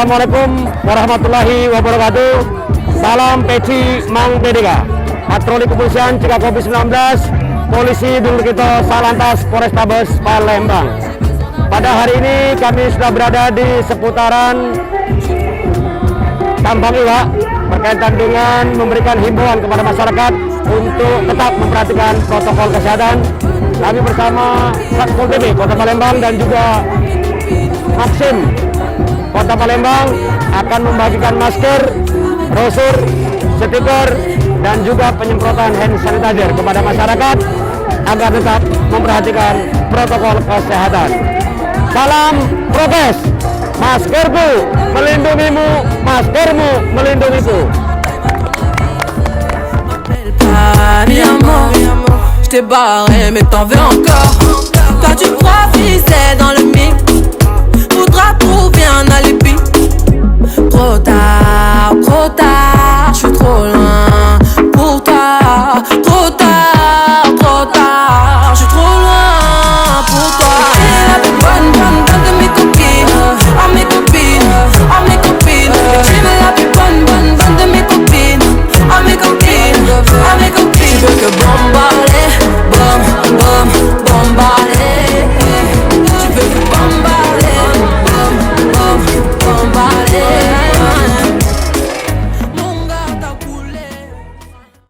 Assalamualaikum warahmatullahi wabarakatuh. Salam peci Mang Bedega. Patroli kepolisian cegah COVID-19, polisi dulu kita Salantas Polrestabes Palembang. Pada hari ini kami sudah berada di seputaran Tambang Iwa berkaitan dengan memberikan himbauan kepada masyarakat untuk tetap memperhatikan protokol kesehatan. Kami bersama Satpol PP Kota Palembang dan juga Maksim Kota Palembang akan membagikan masker, brosur, stiker, dan juga penyemprotan hand sanitizer kepada masyarakat agar tetap memperhatikan protokol kesehatan. Salam prokes, maskerku melindungimu, maskermu melindungiku. Mi amour, je t'ai barré mais t'en veux encore. Toi tu crois viser dans le mille, faudra trouver un alibi. Trop tard, je suis trop loin pour toi.